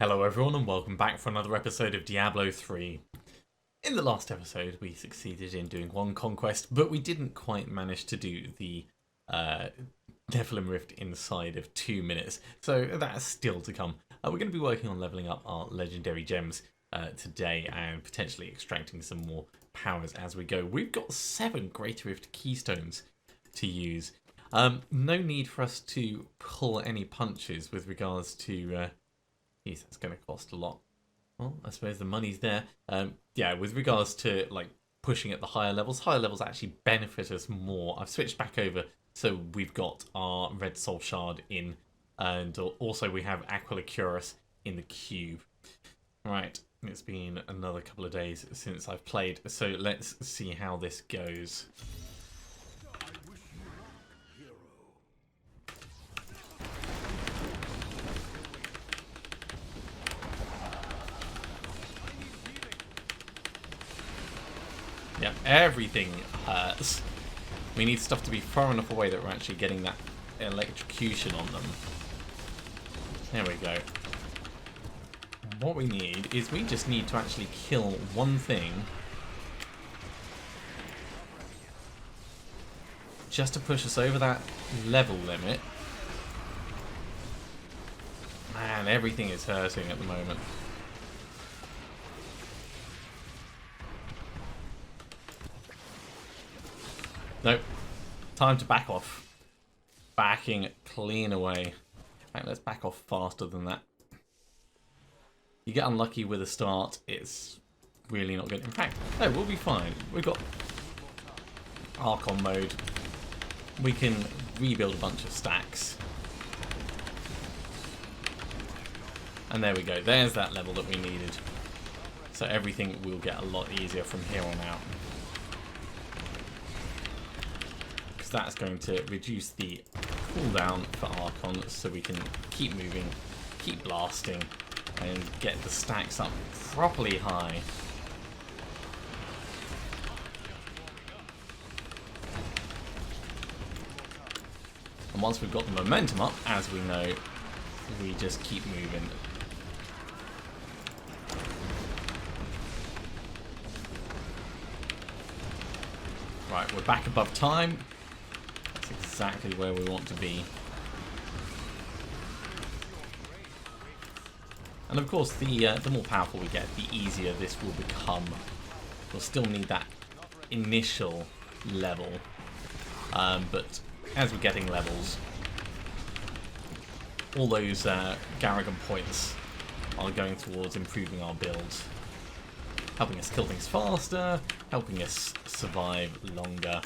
Hello everyone and welcome back for another episode of Diablo 3. In the last episode we succeeded in doing one conquest, but we didn't quite manage to do the Nephilim Rift inside of 2 minutes, so that's still to come. We're going to be working on leveling up our legendary gems today and potentially extracting some more powers as we go. We've got 7 Greater Rift keystones to use. No need for us to pull any punches with regards to... Jeez, that's going to cost a lot. Well, I suppose the money's there. Yeah, with regards to like pushing at the higher levels actually benefit us more. I've switched back over, so we've got our Red Soul Shard in, and also we have Aquila Curus in the cube. Right, it's been another couple of days since I've played, so let's see how this goes. Yep, everything hurts. We need stuff to be far enough away that we're actually getting that electrocution on them. There we go. What we need is we just need to actually kill one thing. Just to push us over that level limit. Man, everything is hurting at the moment. Nope. Time to back off. Backing clean away. In fact, let's back off faster than that. You get unlucky with a start, it's really not good. In fact, no, we'll be fine. We've got Archon mode. We can rebuild a bunch of stacks. And there we go. There's that level that we needed. So everything will get a lot easier from here on out. That's going to reduce the cooldown for Archon so we can keep moving, keep blasting, and get the stacks up properly high. And once we've got the momentum up, as we know, we just keep moving. Right, we're back above time. Exactly where we want to be. And of course, the more powerful we get, the easier this will become. We'll still need that initial level, but as we're getting levels, all those Garrigan points are going towards improving our builds, helping us kill things faster, helping us survive longer.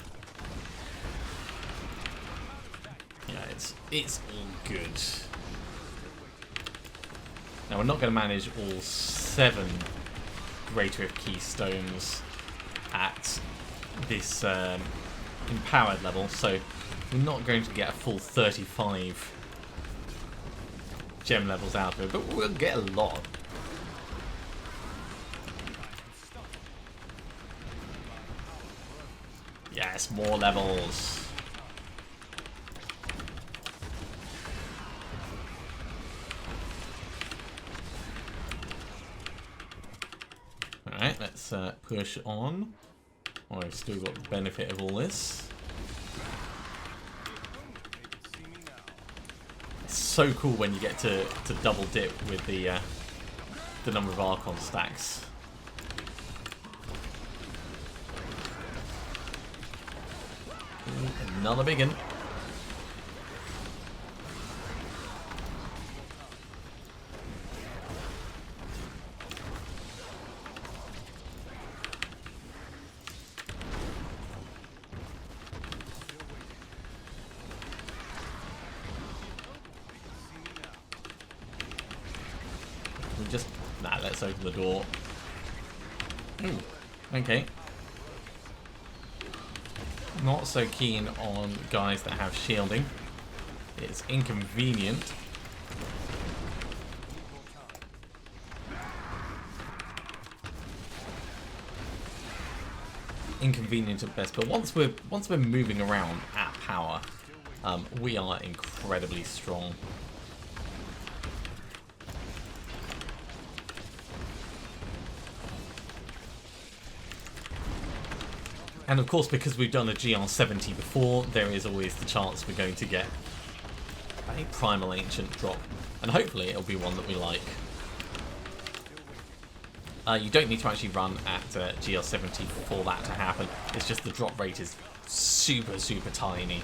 It's all good. Now we're not going to manage all 7 Greater Rift keystones at this empowered level, so we're not going to get a full 35 gem levels out of it, but we'll get a lot. Yes, more levels. Alright, let's push on. Oh, I've still got the benefit of all this. It's so cool when you get to double dip with the number of Archon stacks. Ooh, another big one. Let's open the door. Ooh, okay. Not so keen on guys that have shielding. It's inconvenient. Inconvenient at best, but once we're moving around at power, we are incredibly strong. And of course, because we've done a GR70 before, there is always the chance we're going to get a Primal Ancient drop. And hopefully it'll be one that we like. You don't need to actually run at GR70 for that to happen. It's just the drop rate is super, super tiny.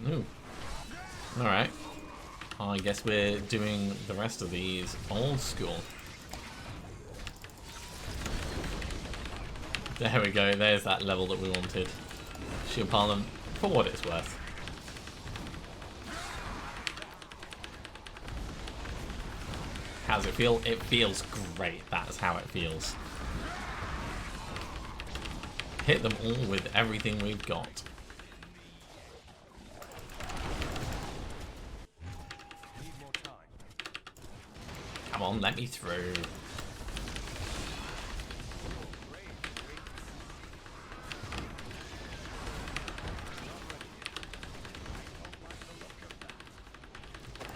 Ooh. Alright. I guess we're doing the rest of these old school. There we go, there's that level that we wanted. Shield Parliament, for what it's worth. How does it feel? It feels great, that's how it feels. Hit them all with everything we've got. Come on, let me through.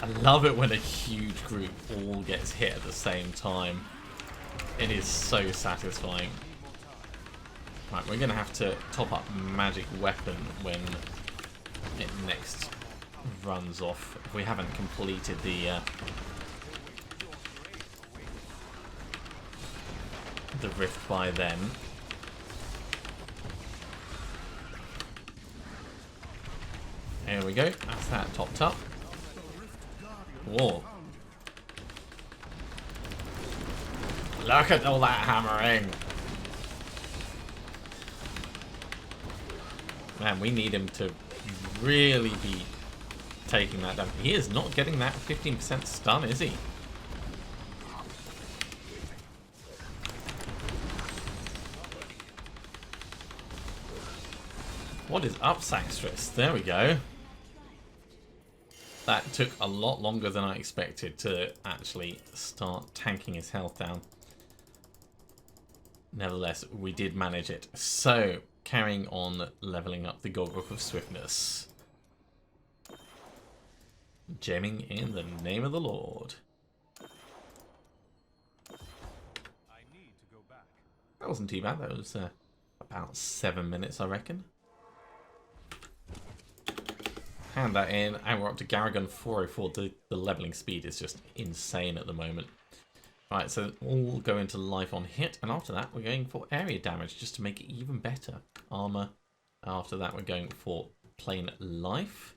I love it when a huge group all gets hit at the same time. It is so satisfying. Right, we're going to have to top up magic weapon when it next runs off. If we haven't completed the rift by then. There we go. That's that topped up. Whoa. Look at all that hammering. Man, we need him to really be taking that down. He is not getting that 15% stun, is he? What is up, Saxtress? There we go. That took a lot longer than I expected to actually start tanking his health down. Nevertheless, we did manage it. So, carrying on leveling up the Goggle of Swiftness. Gemming in the name of the Lord. That wasn't too bad. That was about 7 minutes, I reckon. Hand that in, and we're up to Garagon 404. The leveling speed is just insane at the moment. Right, so all go into life on hit, and after that we're going for area damage just to make it even better. Armor. After that we're going for plain life.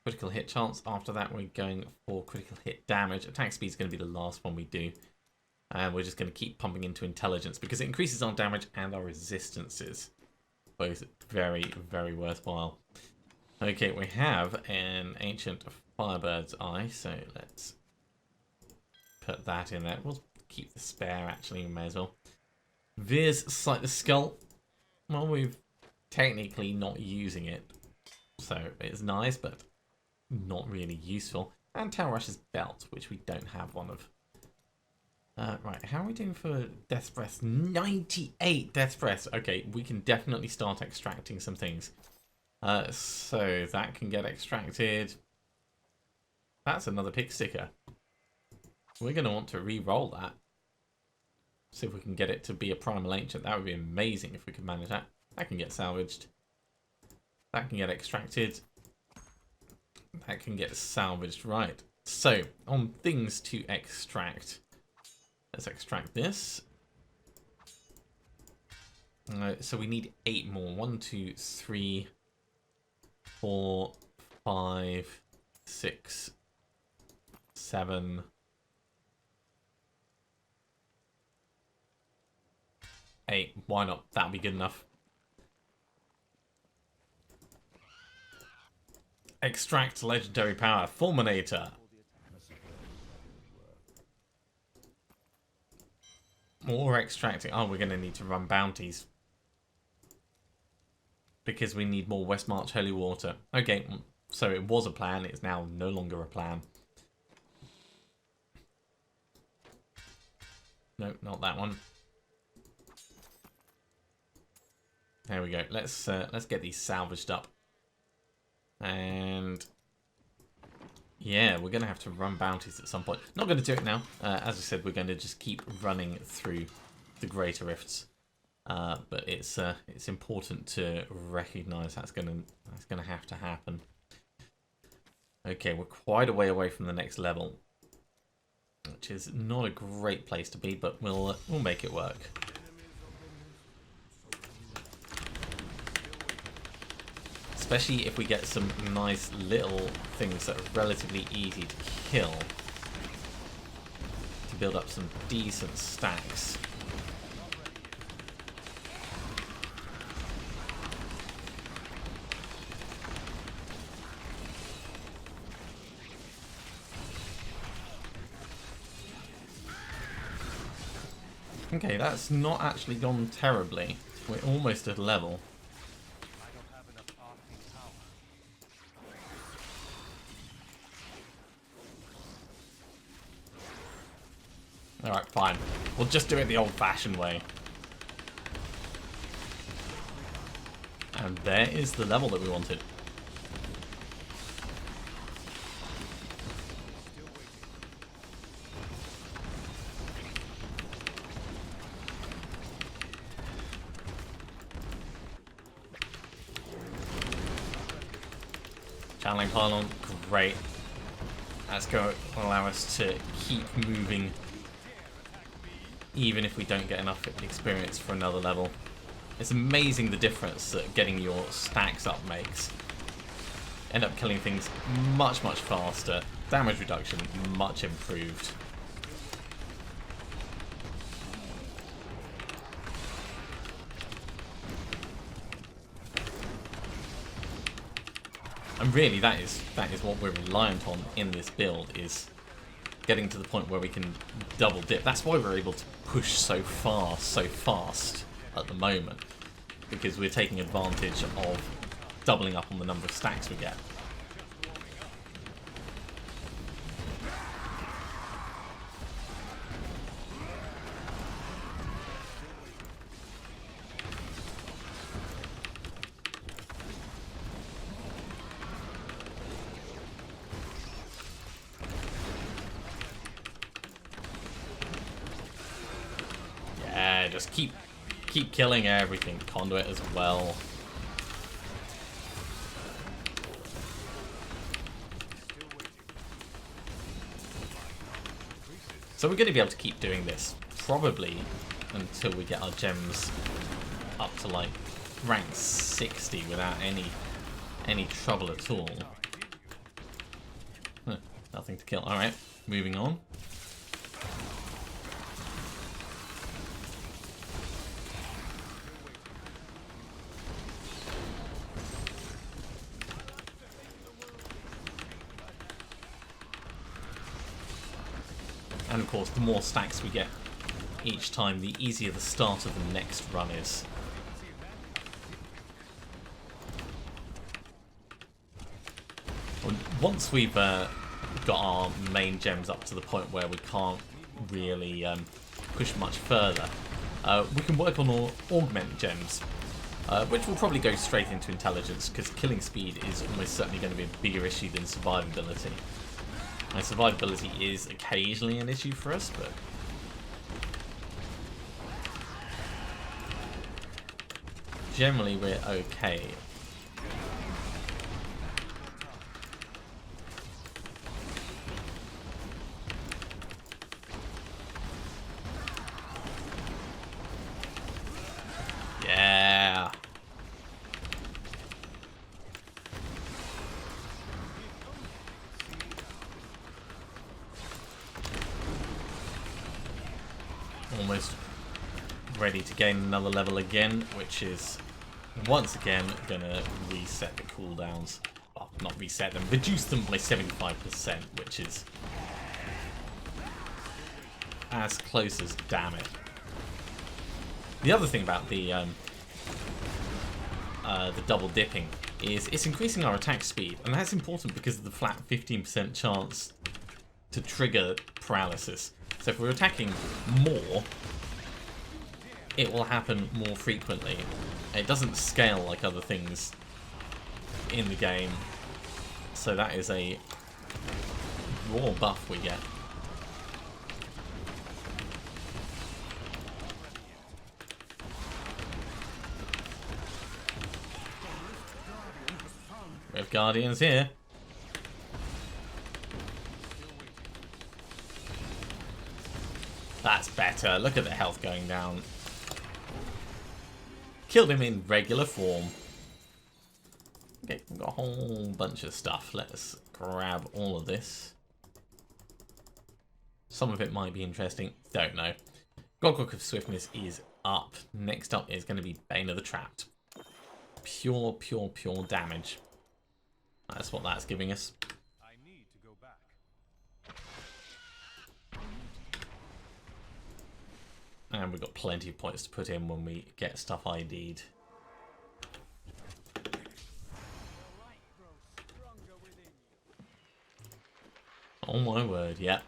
Critical hit chance. After that we're going for critical hit damage. Attack speed is going to be the last one we do. And we're just going to keep pumping into intelligence because it increases our damage and our resistances. Both very, very worthwhile. Okay, we have an Ancient Firebird's Eye, so let's put that in there. We'll keep the spare, actually, we may as well. Veer's Sight the Skull. Well, we've technically not using it, so it's nice, but not really useful. And Tail Rush's Belt, which we don't have one of. Right, how are we doing for Death's Breath? 98 Death's Breath. Okay, we can definitely start extracting some things. So that can get extracted. That's another pig sticker. We're going to want to re-roll that. See if we can get it to be a Primal Ancient. That would be amazing if we could manage that. That can get salvaged. That can get extracted. That can get salvaged. Right. So, on things to extract. Let's extract this. So we need 8 more. 1, 2, 3... 4, 5, 6, 7, 8. Why not? That'll be good enough. Extract legendary power. Fulminator. More extracting. Oh, we're going to need to run bounties. Because we need more West March Holy Water. Okay, so it was a plan. It's now no longer a plan. No, not that one. There we go. Let's get these salvaged up. And yeah, we're gonna have to run bounties at some point. Not gonna do it now. As I said, we're going to just keep running through the greater rifts. but it's important to recognise that's gonna have to happen. Okay, we're quite a way away from the next level, which is not a great place to be, but we'll make it work. Especially if we get some nice little things that are relatively easy to kill to build up some decent stacks. Okay, that's not actually gone terribly. We're almost at level. Alright, fine. We'll just do it the old-fashioned way. And there is the level that we wanted. Channeling pylon, great. That's going to allow us to keep moving even if we don't get enough experience for another level. It's amazing the difference that getting your stacks up makes. End up killing things much, much faster. Damage reduction, much improved. And really, that is what we're reliant on in this build, is getting to the point where we can double dip. That's why we're able to push so far, so fast at the moment, because we're taking advantage of doubling up on the number of stacks we get. Just keep killing everything. Conduit as well. So we're going to be able to keep doing this probably until we get our gems up to like rank 60 without any trouble at all. Huh, nothing to kill. All right, moving on. And of course, the more stacks we get each time, the easier the start of the next run is. Once we've got our main gems up to the point where we can't really push much further, we can work on augment gems, which will probably go straight into intelligence, because killing speed is almost certainly going to be a bigger issue than survivability. My survivability is occasionally an issue for us, but generally we're okay. Yeah. Almost ready to gain another level again, which is once again gonna reset the cooldowns. Well, not reset them, reduce them by 75%, which is as close as damn it. The other thing about the double dipping is it's increasing our attack speed, and that's important because of the flat 15% chance to trigger paralysis. So if we're attacking more, it will happen more frequently. It doesn't scale like other things in the game, so that is a raw buff we get. We have guardians here. That's better. Look at the health going down. Killed him in regular form. Okay, we've got a whole bunch of stuff. Let's grab all of this. Some of it might be interesting. Don't know. Godcock of Swiftness is up. Next up is going to be Bane of the Trapped. Pure damage. That's what that's giving us. I need to go back. And we've got plenty of points to put in when we get stuff ID'd. Oh my word, yeah.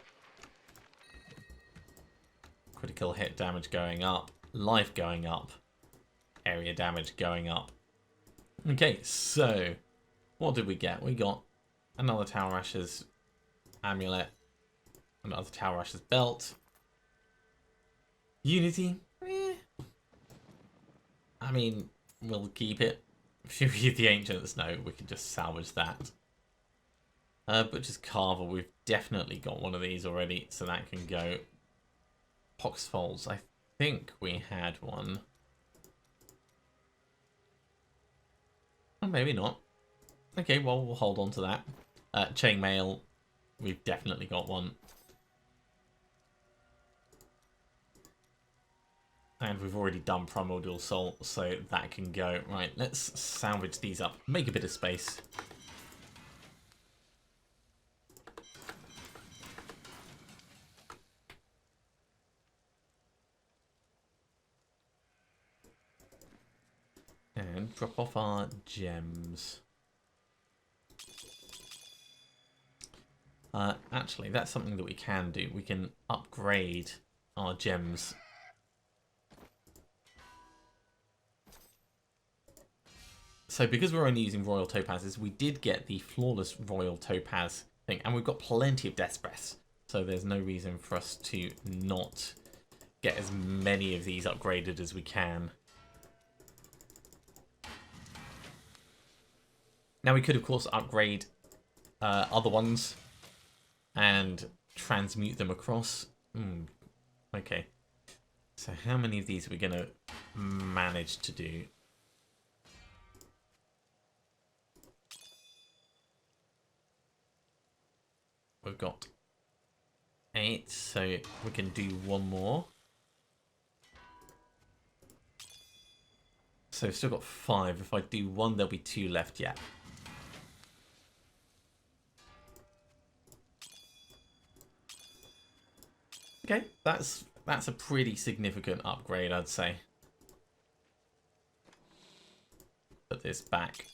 Critical hit damage going up. Life going up. Area damage going up. Okay, so what did we get? We got another Tower Ashes amulet. Another Tower Ashes belt. Unity. I mean, we'll keep it. Fury of the Ancients, no, we can just salvage that. Butcher's Carver, we've definitely got one of these already, so that can go. Poxfolds, I think we had one. Oh, maybe not. Okay, well, we'll hold on to that. Chainmail, we've definitely got one. And we've already done Primordial Soul, so that can go. Right, let's salvage these up. Make a bit of space. And drop off our gems. Actually, that's something that we can do. We can upgrade our gems. So because we're only using Royal Topazes, we did get the Flawless Royal Topaz thing. And we've got plenty of Death's Breaths. So there's no reason for us to not get as many of these upgraded as we can. Now we could, of course, upgrade other ones and transmute them across. Okay. So how many of these are we going to manage to do? We've got 8, so we can do one more. So we've still got 5. If I do one, there'll be 2 left yet. Okay, that's a pretty significant upgrade, I'd say. Put this back.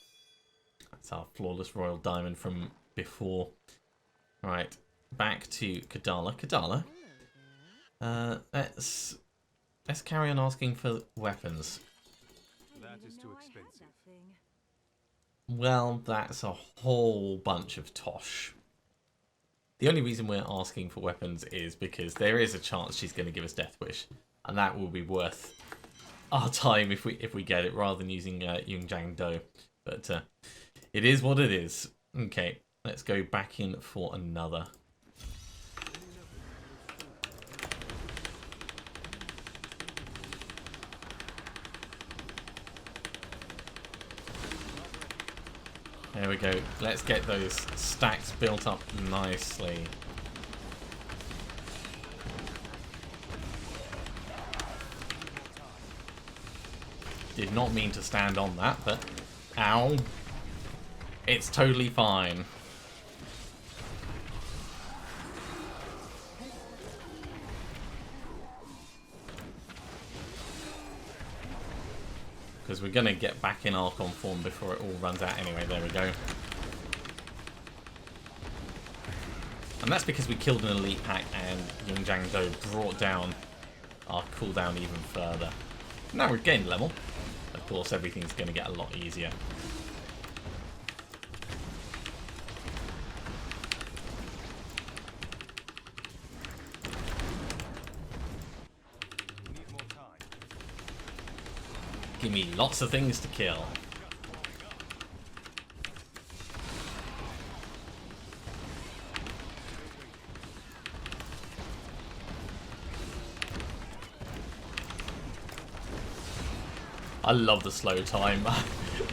That's our Flawless Royal Diamond from before. Right, back to Kadala. Kadala, let's carry on asking for weapons. That is too expensive. Well, that's a whole bunch of tosh. The only reason we're asking for weapons is because there is a chance she's going to give us Death Wish, and that will be worth our time if we get it, rather than using Yunjiang Do. But it is what it is. Okay, let's go back in for another. There we go. Let's get those stacks built up nicely. Did not mean to stand on that, but ow. It's totally fine. Because we're going to get back in Archon form before it all runs out anyway. There we go. And that's because we killed an elite pack and Yunjiang Do brought down our cooldown even further. Now we've gained level. Of course, everything's going to get a lot easier. Give me lots of things to kill. I love the slow time.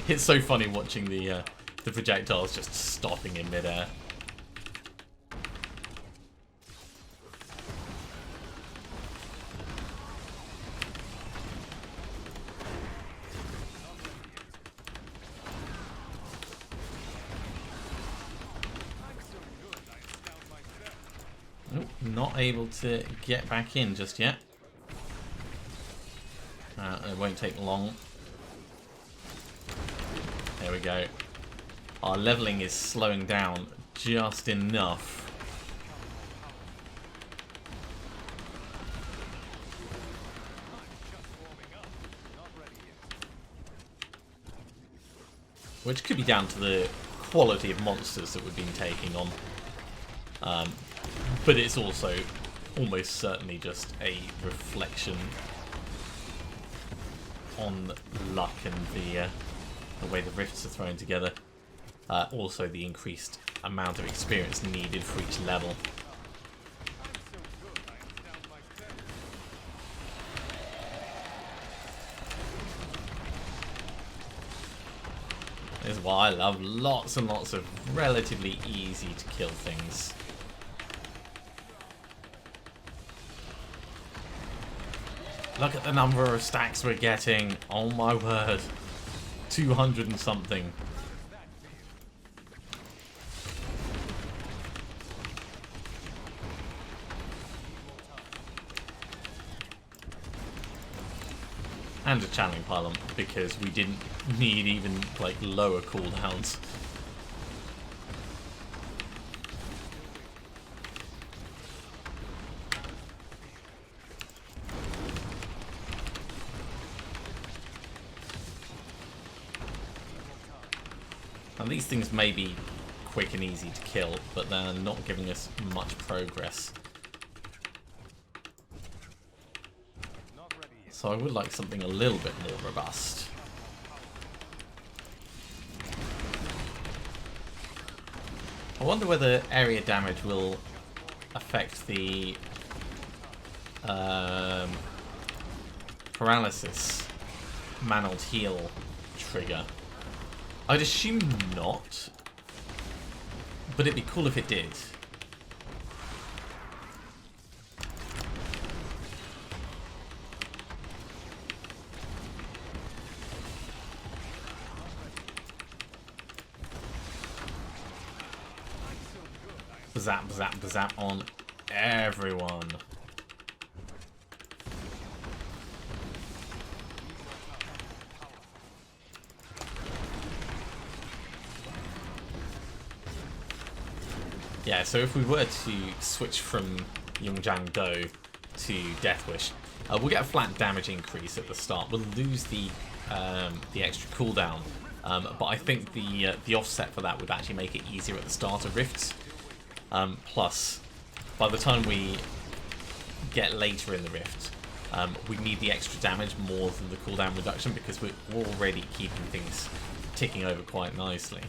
It's so funny watching the projectiles just stopping in midair. Oh, not able to get back in just yet. It won't take long. There we go. Our leveling is slowing down just enough. Which could be down to the quality of monsters that we've been taking on. But it's also almost certainly just a reflection on luck and the way the rifts are thrown together. Also the increased amount of experience needed for each level. This is why I love lots and lots of relatively easy to kill things. Look at the number of stacks we're getting. Oh my word. 200 and something. And a channeling pylon, because we didn't need even like lower cooldowns. And these things may be quick and easy to kill, but they're not giving us much progress. So I would like something a little bit more robust. I wonder whether area damage will affect the paralysis mantled heal trigger. I'd assume not, but it'd be cool if it did. Zap, zap, zap on everyone. Yeah, so if we were to switch from Yongjiang Do to Death Wish, we'll get a flat damage increase at the start. We'll lose the extra cooldown, but I think the offset for that would actually make it easier at the start of Rifts. Plus, by the time we get later in the Rift, we need the extra damage more than the cooldown reduction because we're already keeping things ticking over quite nicely.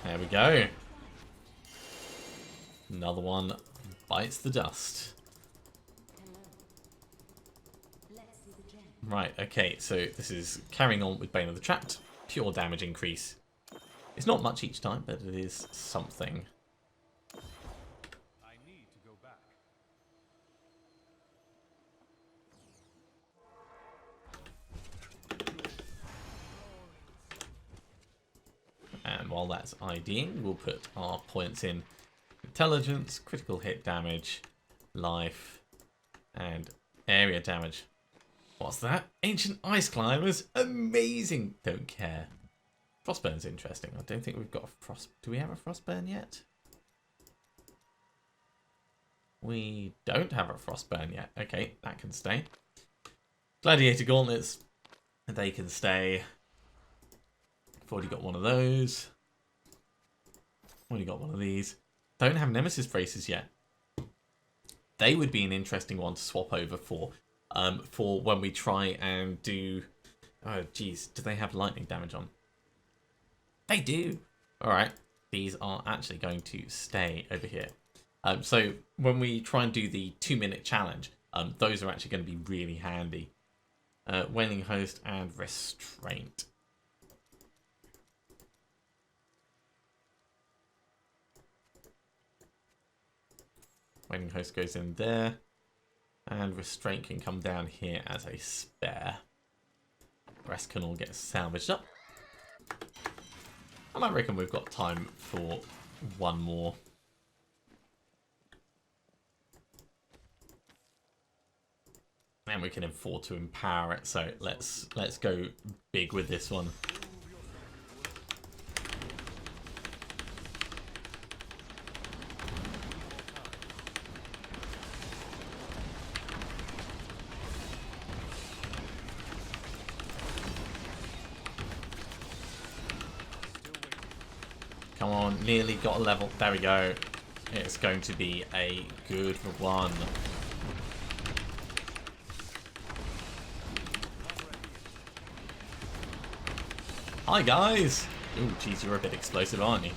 There we go. Another one bites the dust. Right, okay, so this is carrying on with Bane of the Trapped. Pure damage increase. It's not much each time, but it is something. I need to go back. And while that's IDing, we'll put our points in intelligence, critical hit damage, life, and area damage. What's that? Ancient Ice Climbers? Amazing! Don't care. Frostburn's interesting. I don't think we've got a frost... Do we have a Frostburn yet? We don't have a Frostburn yet. Okay, that can stay. Gladiator Gauntlets. They can stay. I've already got one of those. Already got one of these. Don't have Nemesis Braces yet. They would be an interesting one to swap over for when we try and do... Oh, geez. Do they have lightning damage on? They do. All right. These are actually going to stay over here. So when we try and do the 2-minute challenge, those are actually going to be really handy. Wailing Host and Restraint. Wailing Host goes in there. And Restraint can come down here as a spare. The rest can all get salvaged up. And I reckon we've got time for one more. And we can afford to empower it, so let's go big with this one. Come on, nearly got a level. There we go. It's going to be a good one. Hi guys! Ooh, geez, you're a bit explosive, aren't you?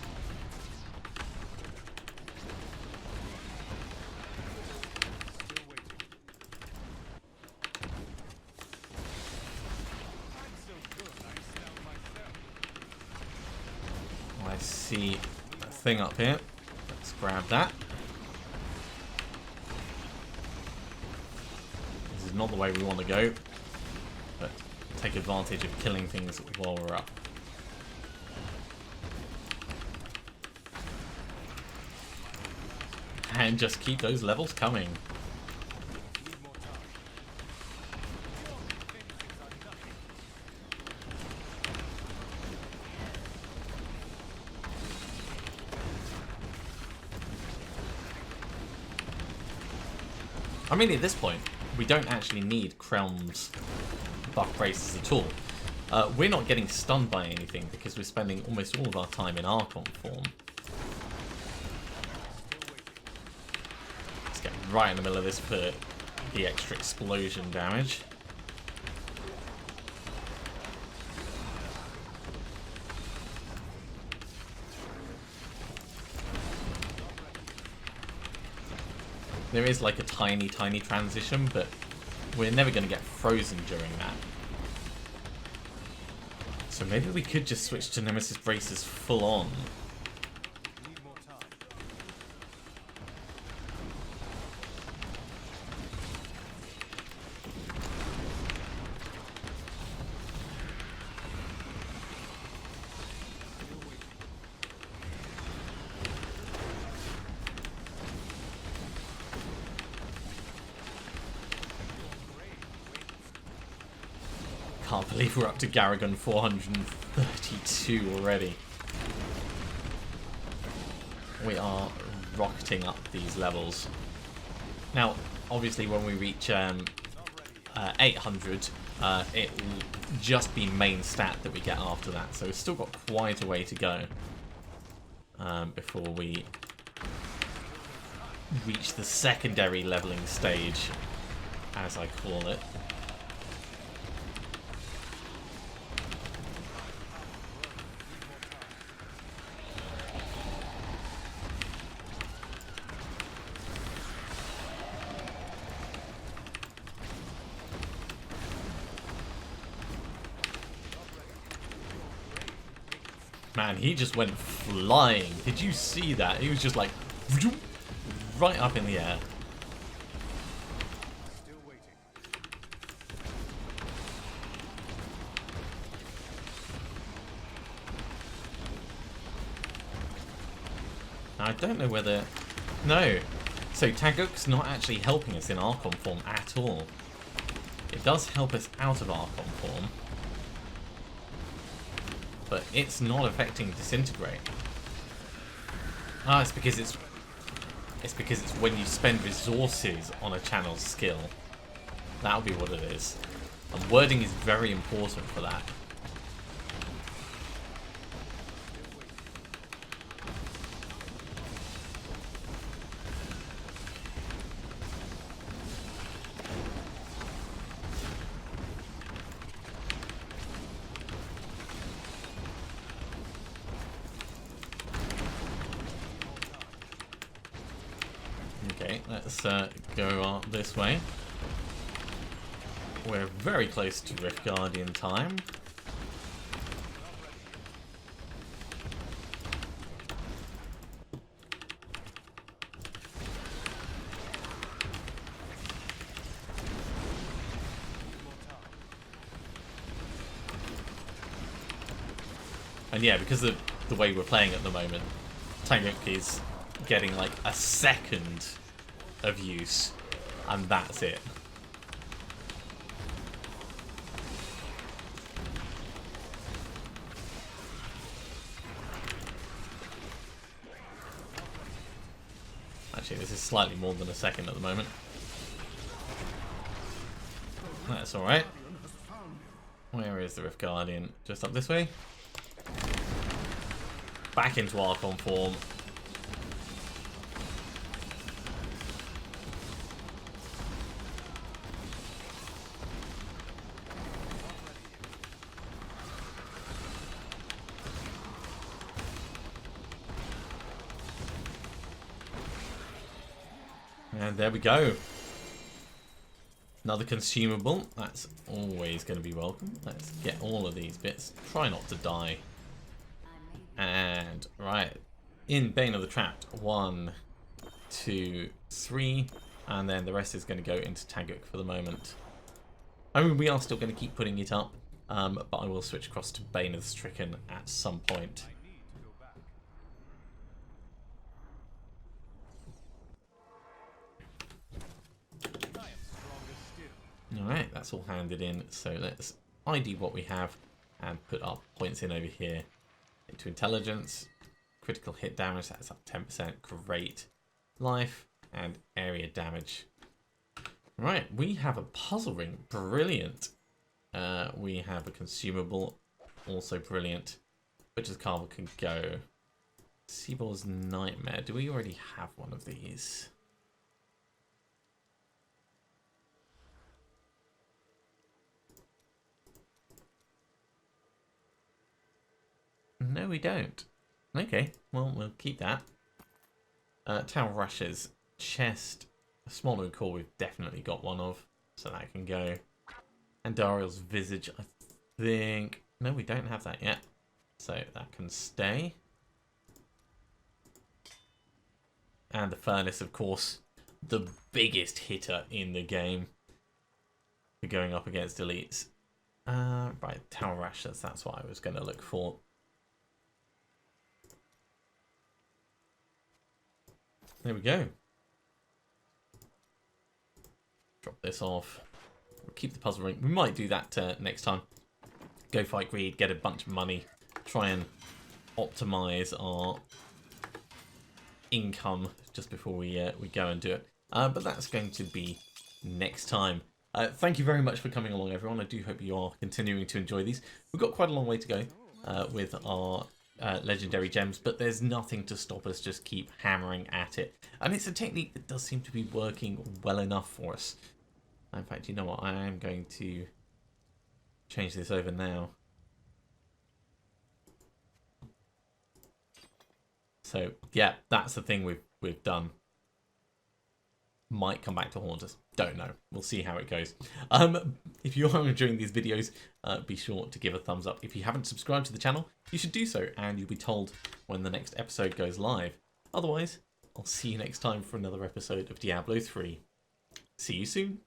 I see a thing up here. Let's grab that. This is not the way we want to go, but take advantage of killing things while we're up. And just keep those levels coming. I mean, at this point, we don't actually need Krelm's buff braces at all. We're not getting stunned by anything because we're spending almost all of our time in Archon form. Let's get right in the middle of this for the extra explosion damage. There is like a tiny transition, but we're never going to get frozen during that. So maybe we could just switch to Nemesis Braces full on. Can't believe we're up to Paragon 432 already. We are rocketing up these levels. Now, obviously when we reach 800, it will just be main stat that we get after that. So we've still got quite a way to go before we reach the secondary leveling stage, as I call it. Man, he just went flying. Did you see that? He was just like right up in the air. Now, I don't know whether... No. So Taguk's not actually helping us in Archon form at all. It does help us out of Archon form, but it's not affecting Disintegrate. Ah, it's because it's when you spend resources on a channel's skill. That'll be what it is. And wording is very important for that. Okay, let's go this way. we're very close to Rift Guardian time. And yeah, because of the way we're playing at the moment, Tank is getting like a second of use, and that's it. Actually, this is slightly more than a second at the moment. That's alright. Where is the Rift Guardian? Just up this way. Back into Archon form. And there we go. Another consumable. That's always going to be welcome. Let's get all of these bits. Try not to die. And, right. In Bane of the Trapped. 1, 2, 3. And then the rest is going to go into Taguk for the moment. I mean, we are still going to keep putting it up. But I will switch across to Bane of the Stricken at some point. Alright, that's all handed in, so let's ID what we have and put our points in over here into intelligence, critical hit damage, that's up 10%, great, life, and area damage. Right, we have a puzzle ring, brilliant. We have a consumable, also brilliant. Which is Carvel can go. Seaboard's Nightmare, do we already have one of these? No, we don't. Okay, well, we'll keep that. Tower Rushes, Chest, Smaller Core we've definitely got one of, so that can go. And Dariel's Visage, I think... No, we don't have that yet, so that can stay. And the Furnace, of course, the biggest hitter in the game for going up against elites. Right, Tower Rushes, that's what I was going to look for. There we go. Drop this off. We'll keep the puzzle ring. We might do that next time. Go fight greed, get a bunch of money, try and optimize our income just before we go and do it. But that's going to be next time. Thank you very much for coming along, everyone. I do hope you are continuing to enjoy these. We've got quite a long way to go with our legendary gems, but there's nothing to stop us just keep hammering at it. And it's a technique that does seem to be working well enough for us. In fact, you know what? I am going to change this over now. So yeah, that's the thing we've done. Might come back to haunt us. Don't know. We'll see how it goes. If you are enjoying these videos, be sure to give a thumbs up. If you haven't subscribed to the channel, you should do so, and you'll be told when the next episode goes live. Otherwise, I'll see you next time for another episode of Diablo 3. See you soon.